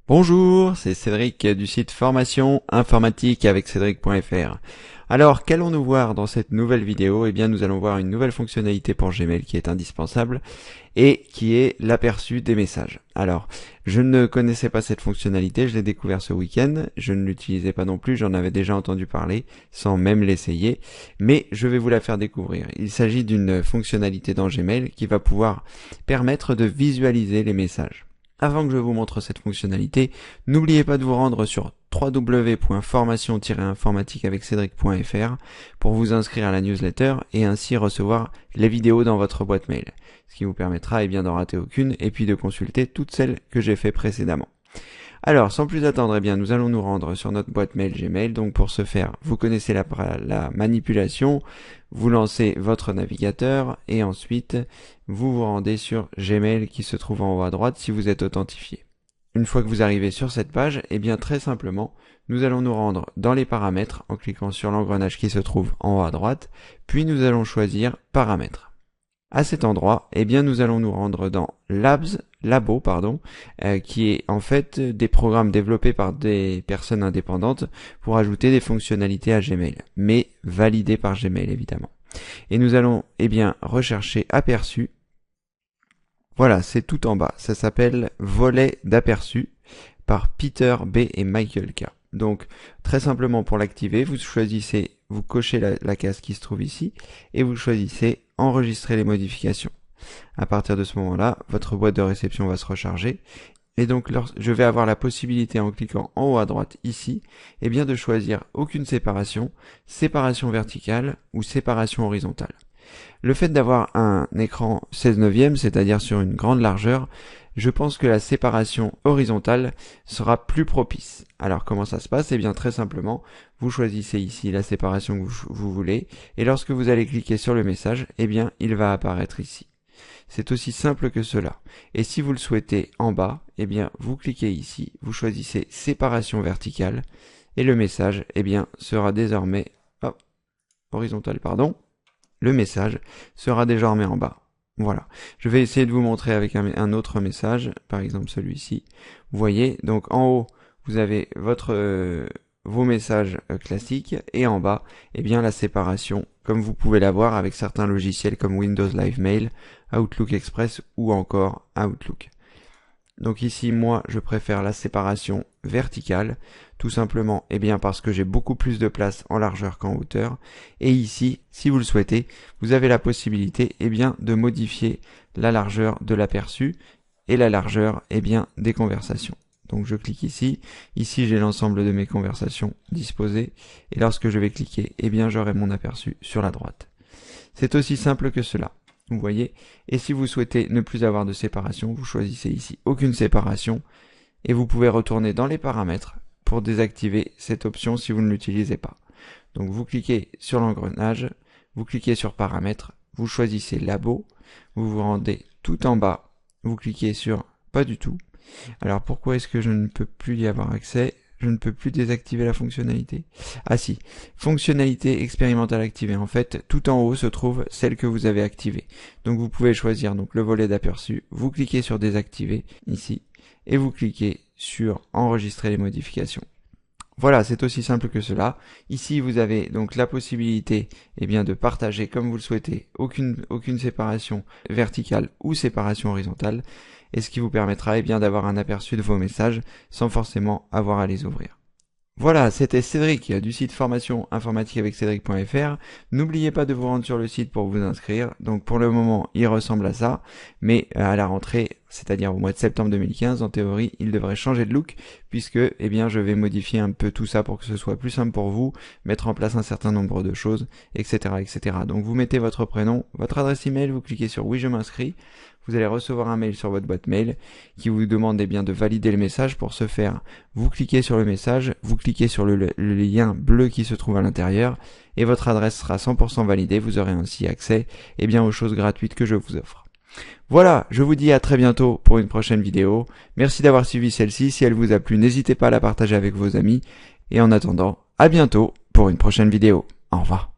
Bonjour, c'est Cédric du site Formation Informatique avec Cédric.fr. Alors, qu'allons-nous voir dans cette nouvelle vidéo? Eh bien, nous allons voir une nouvelle fonctionnalité pour Gmail qui est indispensable et qui est l'aperçu des messages. Alors, je ne connaissais pas cette fonctionnalité, je l'ai découvert ce week-end, je ne l'utilisais pas non plus, j'en avais déjà entendu parler sans même l'essayer, mais je vais vous la faire découvrir. Il s'agit d'une fonctionnalité dans Gmail qui va pouvoir permettre de visualiser les messages. Avant que je vous montre cette fonctionnalité, n'oubliez pas de vous rendre sur www.formation-informatique-avec-cédric.fr pour vous inscrire à la newsletter et ainsi recevoir les vidéos dans votre boîte mail. Ce qui vous permettra d'en rater aucune et puis de consulter toutes celles que j'ai fait précédemment. Alors, sans plus attendre, nous allons nous rendre sur notre boîte mail Gmail. Donc pour ce faire, vous connaissez la manipulation, vous lancez votre navigateur et ensuite vous vous rendez sur Gmail qui se trouve en haut à droite si vous êtes authentifié. Une fois que vous arrivez sur cette page, très simplement, nous allons nous rendre dans les paramètres en cliquant sur l'engrenage qui se trouve en haut à droite, puis nous allons choisir paramètres. À cet endroit, nous allons nous rendre dans Labo, qui est en fait des programmes développés par des personnes indépendantes pour ajouter des fonctionnalités à Gmail, mais validées par Gmail évidemment. Et nous allons rechercher aperçu. Voilà, c'est tout en bas. Ça s'appelle volet d'aperçu par Peter B et Michael K. Donc très simplement pour l'activer, vous cochez la case qui se trouve ici et vous choisissez enregistrer les modifications. À partir de ce moment-là, votre boîte de réception va se recharger et donc je vais avoir la possibilité en cliquant en haut à droite ici, de choisir aucune séparation, séparation verticale ou séparation horizontale. Le fait d'avoir un écran 16/9, c'est-à-dire sur une grande largeur, je pense que la séparation horizontale sera plus propice. Alors comment ça se passe? Très simplement, vous choisissez ici la séparation que vous voulez et lorsque vous allez cliquer sur le message, il va apparaître ici. C'est aussi simple que cela. Et si vous le souhaitez en bas, vous cliquez ici, vous choisissez séparation verticale et le message sera désormais horizontal, le message sera désormais en bas. Voilà. Je vais essayer de vous montrer avec un autre message, par exemple celui-ci. Vous voyez, donc en haut, vous avez vos messages classiques et en bas, la séparation, comme vous pouvez la voir avec certains logiciels comme Windows Live Mail, Outlook Express ou encore Outlook. Donc ici, moi, je préfère la séparation verticale, tout simplement, parce que j'ai beaucoup plus de place en largeur qu'en hauteur. Et ici, si vous le souhaitez, vous avez la possibilité, de modifier la largeur de l'aperçu et la largeur, des conversations. Donc je clique ici. Ici, j'ai l'ensemble de mes conversations disposées. Et lorsque je vais cliquer, j'aurai mon aperçu sur la droite. C'est aussi simple que cela. Vous voyez, et si vous souhaitez ne plus avoir de séparation, vous choisissez ici aucune séparation et vous pouvez retourner dans les paramètres pour désactiver cette option si vous ne l'utilisez pas. Donc vous cliquez sur l'engrenage, vous cliquez sur paramètres, vous choisissez labo, vous vous rendez tout en bas, vous cliquez sur pas du tout. Alors pourquoi est-ce que je ne peux plus y avoir accès? Je ne peux plus désactiver la fonctionnalité. Ah si, fonctionnalité expérimentale activée. En fait, tout en haut se trouve celle que vous avez activée. Donc vous pouvez choisir le volet d'aperçu, vous cliquez sur désactiver ici et vous cliquez sur enregistrer les modifications. Voilà, c'est aussi simple que cela. Ici, vous avez donc la possibilité de partager comme vous le souhaitez, aucune séparation verticale ou séparation horizontale, et ce qui vous permettra d'avoir un aperçu de vos messages sans forcément avoir à les ouvrir. Voilà, c'était Cédric du site Formation Informatique avec Cédric.fr. N'oubliez pas de vous rendre sur le site pour vous inscrire. Donc pour le moment, il ressemble à ça, mais à la rentrée, c'est-à-dire au mois de septembre 2015, en théorie, il devrait changer de look puisque je vais modifier un peu tout ça pour que ce soit plus simple pour vous, mettre en place un certain nombre de choses, etc., etc. Donc vous mettez votre prénom, votre adresse email, vous cliquez sur oui, je m'inscris. Vous allez recevoir un mail sur votre boîte mail qui vous demande de valider le message. Pour ce faire, vous cliquez sur le message, vous cliquez sur le lien bleu qui se trouve à l'intérieur et votre adresse sera 100% validée. Vous aurez ainsi accès aux choses gratuites que je vous offre. Voilà, je vous dis à très bientôt pour une prochaine vidéo. Merci d'avoir suivi celle-ci. Si elle vous a plu, n'hésitez pas à la partager avec vos amis. Et en attendant, à bientôt pour une prochaine vidéo. Au revoir.